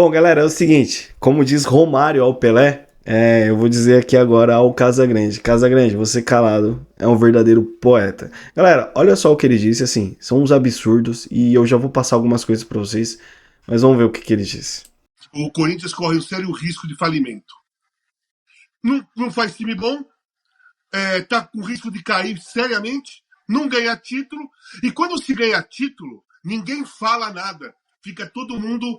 Bom, galera, é o seguinte, como diz Romário ao Pelé, eu vou dizer aqui agora ao Casagrande. Casagrande, você calado é um verdadeiro poeta. Galera, olha só o que ele disse, assim, são uns absurdos e eu já vou passar algumas coisas pra vocês, mas vamos ver o que ele disse. O Corinthians corre um sério risco de falimento. Não faz time bom, tá com risco de cair seriamente, não ganhar título, e quando se ganha título, ninguém fala nada. Fica todo mundo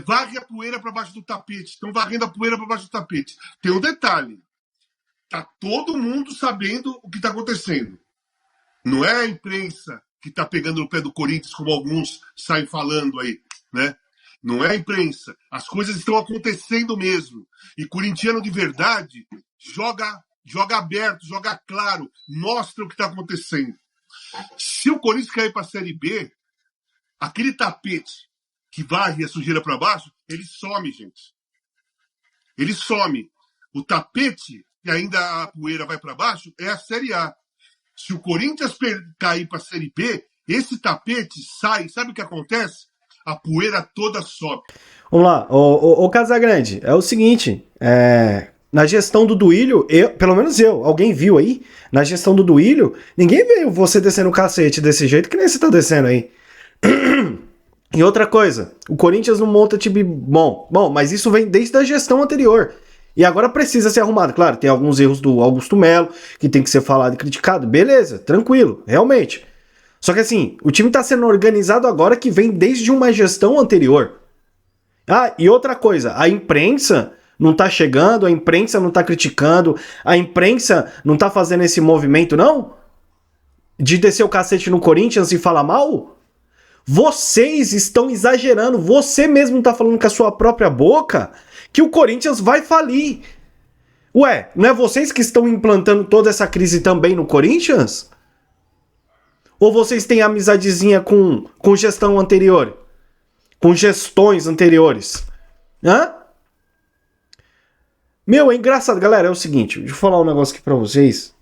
varre a poeira para baixo do tapete. Estão varrendo a poeira para baixo do tapete. Tem um detalhe. Tá todo mundo sabendo o que está acontecendo. Não é a imprensa que está pegando no pé do Corinthians, como alguns saem falando aí, né? Não é a imprensa. As coisas estão acontecendo mesmo. E corintiano de verdade joga aberto, joga claro, mostra o que está acontecendo. Se o Corinthians cair para a Série B, aquele tapete que varre a sujeira para baixo, ele some, gente. Ele some. O tapete, que ainda a poeira vai para baixo, é a Série A. Se o Corinthians cair para a Série B, esse tapete sai. Sabe o que acontece? A poeira toda sobe. Vamos lá, o Casagrande, é o seguinte, na gestão do Duílio, pelo menos alguém viu aí, na gestão do Duílio, ninguém viu você descendo o cacete desse jeito que nem você tá descendo aí. E outra coisa, o Corinthians não monta time bom, mas isso vem desde a gestão anterior. E agora precisa ser arrumado. Claro, tem alguns erros do Augusto Melo que tem que ser falado e criticado. Beleza, tranquilo, realmente. Só que assim, o time tá sendo organizado agora que vem desde uma gestão anterior. Ah, e outra coisa, a imprensa não tá chegando, a imprensa não tá criticando, a imprensa não tá fazendo esse movimento, não? De descer o cacete no Corinthians e falar mal? Vocês estão exagerando, você mesmo tá falando com a sua própria boca que o Corinthians vai falir. Ué, não é vocês que estão implantando toda essa crise também no Corinthians? Ou vocês têm amizadezinha com gestão anterior? Com gestões anteriores? Hã? Meu, é engraçado, galera, é o seguinte, deixa eu falar um negócio aqui pra vocês.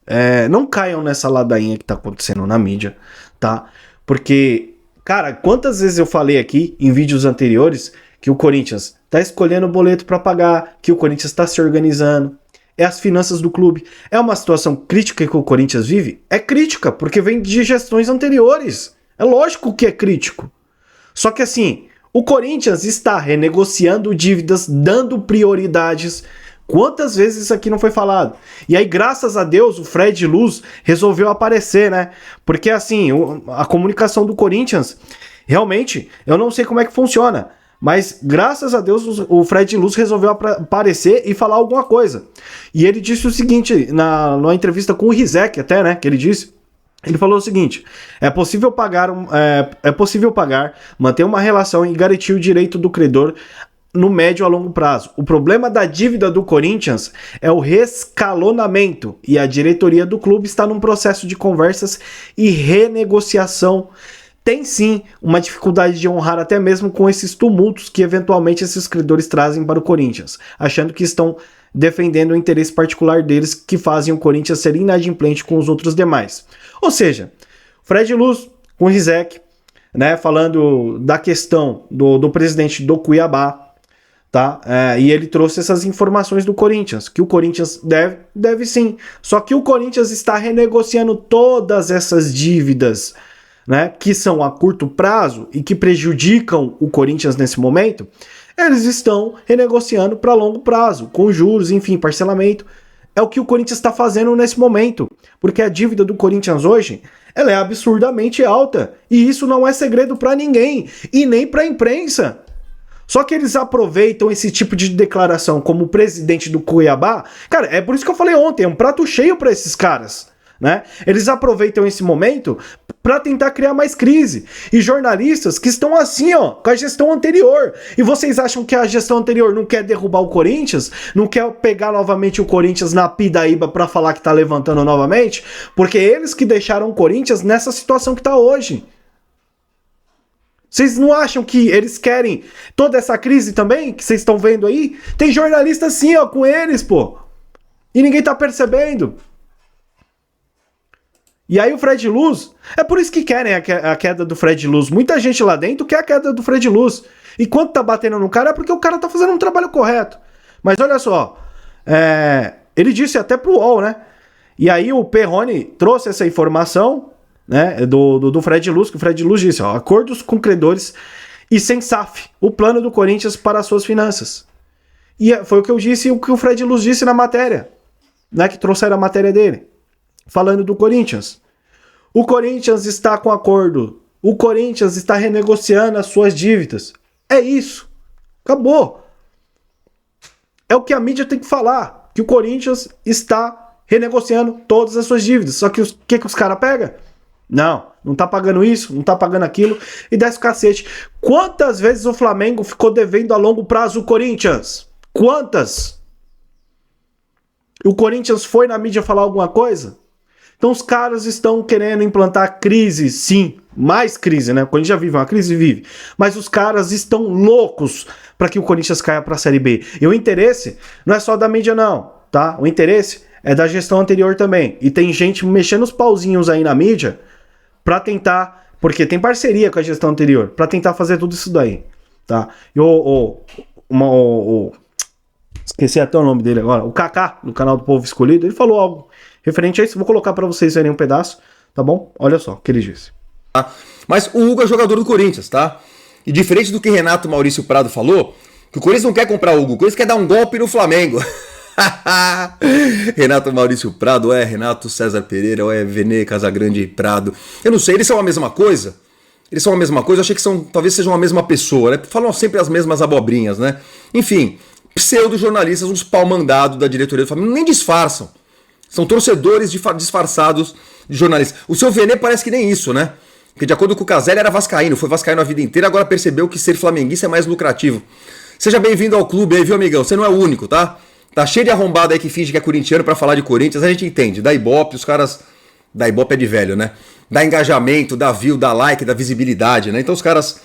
Não caiam nessa ladainha que tá acontecendo na mídia, tá? Porque... Cara, quantas vezes eu falei aqui em vídeos anteriores que o Corinthians tá escolhendo o boleto para pagar, que o Corinthians tá se organizando, é as finanças do clube. É uma situação crítica que o Corinthians vive? É crítica, porque vem de gestões anteriores. É lógico que é crítico. Só que assim, o Corinthians está renegociando dívidas, dando prioridades. Quantas vezes isso aqui não foi falado? E aí, graças a Deus, o Fred Luz resolveu aparecer, né? Porque, assim, a comunicação do Corinthians, realmente, eu não sei como é que funciona. Mas, graças a Deus, o Fred Luz resolveu aparecer e falar alguma coisa. E ele disse o seguinte, numa entrevista com o Rizek até, né? Que ele disse... Ele falou o seguinte, é possível pagar, manter uma relação e garantir o direito do credor no médio a longo prazo. O problema da dívida do Corinthians é o rescalonamento e a diretoria do clube está num processo de conversas e renegociação. Tem sim uma dificuldade de honrar até mesmo com esses tumultos que eventualmente esses credores trazem para o Corinthians, achando que estão defendendo o interesse particular deles que fazem o Corinthians ser inadimplente com os outros demais. Ou seja, Fred Luz com o Rizek, né, falando da questão do presidente do Cuiabá, tá? E ele trouxe essas informações do Corinthians, que o Corinthians deve sim, só que o Corinthians está renegociando todas essas dívidas, né, que são a curto prazo e que prejudicam o Corinthians nesse momento, eles estão renegociando para longo prazo, com juros, enfim, parcelamento. É o que o Corinthians está fazendo nesse momento, porque a dívida do Corinthians hoje, ela é absurdamente alta, e isso não é segredo para ninguém, e nem para a imprensa. Só que eles aproveitam esse tipo de declaração como o presidente do Cuiabá. Cara, é por isso que eu falei ontem, é um prato cheio para esses caras, né? Eles aproveitam esse momento para tentar criar mais crise. E jornalistas que estão assim, ó, com a gestão anterior. E vocês acham que a gestão anterior não quer derrubar o Corinthians? Não quer pegar novamente o Corinthians na pidaíba para falar que tá levantando novamente? Porque eles que deixaram o Corinthians nessa situação que tá hoje. Vocês não acham que eles querem toda essa crise também, que vocês estão vendo aí? Tem jornalista assim, ó, com eles, pô. E ninguém tá percebendo. E aí o Fred Luz, é por isso que querem a queda do Fred Luz. Muita gente lá dentro quer a queda do Fred Luz. E quando tá batendo no cara é porque o cara tá fazendo um trabalho correto. Mas olha só, ele disse até pro UOL, né? E aí o Perrone trouxe essa informação, né, do Fred Luz, que o Fred Luz disse, ó, acordos com credores e sem SAF, o plano do Corinthians para as suas finanças. E foi o que eu disse e o que o Fred Luz disse na matéria, né, que trouxeram a matéria dele, falando do Corinthians. O Corinthians está com acordo, o Corinthians está renegociando as suas dívidas. É isso, acabou. É o que a mídia tem que falar, que o Corinthians está renegociando todas as suas dívidas. Só que o que os caras pegam? Não tá pagando isso, não tá pagando aquilo, e desce o cacete. Quantas vezes o Flamengo ficou devendo a longo prazo o Corinthians? Quantas? O Corinthians foi na mídia falar alguma coisa? Então os caras estão querendo implantar crise, sim, mais crise, né? O Corinthians já vive uma crise, vive. Mas os caras estão loucos para que o Corinthians caia para a Série B. E o interesse não é só da mídia não, tá? O interesse é da gestão anterior também. E tem gente mexendo os pauzinhos aí na mídia para tentar, porque tem parceria com a gestão anterior, para tentar fazer tudo isso daí, tá? E esqueci até o nome dele agora, o Kaká, do canal do Povo Escolhido, ele falou algo referente a isso. Vou colocar para vocês verem um pedaço, tá bom? Olha só o que ele disse. Mas o Hugo é jogador do Corinthians, tá? E diferente do que Renato Maurício Prado falou, que o Corinthians não quer comprar o Hugo, o Corinthians quer dar um golpe no Flamengo. Renato Maurício Prado, ou é Renato César Pereira, ou é Vene Casagrande Prado. Eu não sei, eles são a mesma coisa? Eles são a mesma coisa? Eu achei que talvez sejam a mesma pessoa, né? Falam sempre as mesmas abobrinhas, né? Enfim, pseudo-jornalistas, uns pau-mandados da diretoria do Flamengo, nem disfarçam. São torcedores disfarçados de jornalistas. O seu Vene parece que nem isso, né? Porque de acordo com o Caselli era vascaíno, foi vascaíno a vida inteira, agora percebeu que ser flamenguista é mais lucrativo. Seja bem-vindo ao clube aí, viu, amigão? Você não é o único, tá? Tá cheio de arrombado aí que finge que é corintiano pra falar de Corinthians, a gente entende. Da Ibope, os caras... Da Ibope é de velho, né? Dá engajamento, dá view, dá like, dá visibilidade, né? Então os caras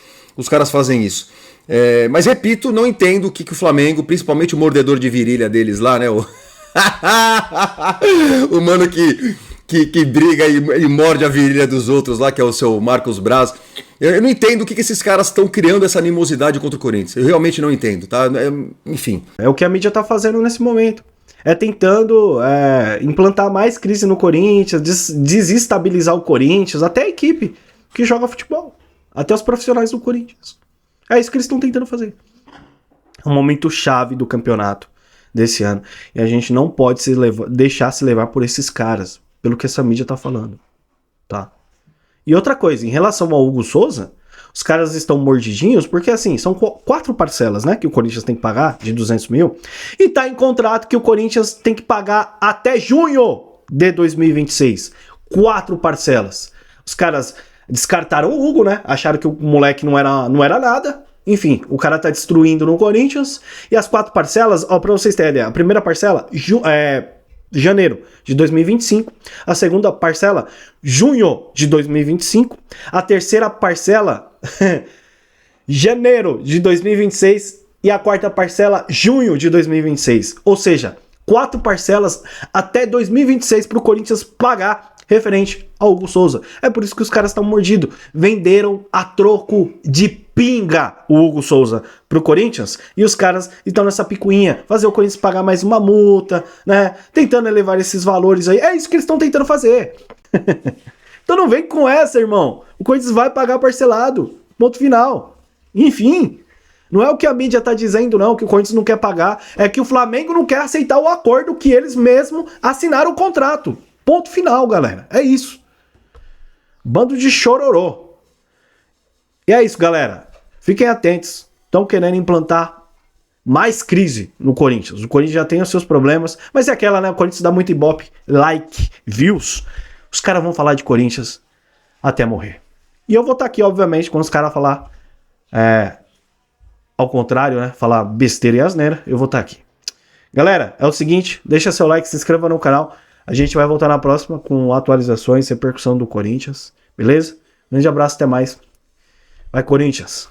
fazem isso. Mas repito, não entendo o que o Flamengo, principalmente o mordedor de virilha deles lá, né? O mano que briga e morde a virilha dos outros lá, que é o seu Marcos Braz. Eu não entendo o que esses caras estão criando essa animosidade contra o Corinthians. Eu realmente não entendo, tá? Enfim. É o que a mídia tá fazendo nesse momento. É tentando implantar mais crise no Corinthians, desestabilizar o Corinthians, até a equipe que joga futebol, até os profissionais do Corinthians. É isso que eles estão tentando fazer. É um momento chave do campeonato desse ano. E a gente não pode deixar se levar por esses caras, pelo que essa mídia tá falando, tá? E outra coisa, em relação ao Hugo Souza, os caras estão mordidinhos porque, assim, são 4 parcelas, né, que o Corinthians tem que pagar, de 200 mil, e tá em contrato que o Corinthians tem que pagar até junho de 2026. 4 parcelas. Os caras descartaram o Hugo, né, acharam que o moleque não era nada. Enfim, o cara tá destruindo no Corinthians. E as 4 parcelas, ó, pra vocês terem ideia, a primeira parcela, janeiro de 2025. A segunda parcela, junho de 2025. A terceira parcela, janeiro de 2026. E a quarta parcela, junho de 2026. Ou seja, 4 parcelas até 2026 pro Corinthians pagar referente ao Hugo Souza. É por isso que os caras estão mordidos. Venderam a troco de pinga o Hugo Souza pro Corinthians e os caras estão nessa picuinha, fazer o Corinthians pagar mais uma multa, né? Tentando elevar esses valores aí. É isso que eles estão tentando fazer. Então não vem com essa, irmão. O Corinthians vai pagar parcelado. Ponto final. Enfim, não é o que a mídia tá dizendo, não, que o Corinthians não quer pagar. É que o Flamengo não quer aceitar o acordo que eles mesmos assinaram o contrato. Ponto final, galera. É isso. Bando de chororô. E é isso, galera. Fiquem atentos. Estão querendo implantar mais crise no Corinthians. O Corinthians já tem os seus problemas. Mas é aquela, né? O Corinthians dá muito ibope, like, views. Os caras vão falar de Corinthians até morrer. E eu vou estar aqui, obviamente, quando os caras falar ao contrário, né? Falar besteira e asneira, eu vou estar aqui. Galera, é o seguinte. Deixa seu like, se inscreva no canal. A gente vai voltar na próxima com atualizações, repercussão do Corinthians. Beleza? Grande abraço, até mais. Vai, Corinthians!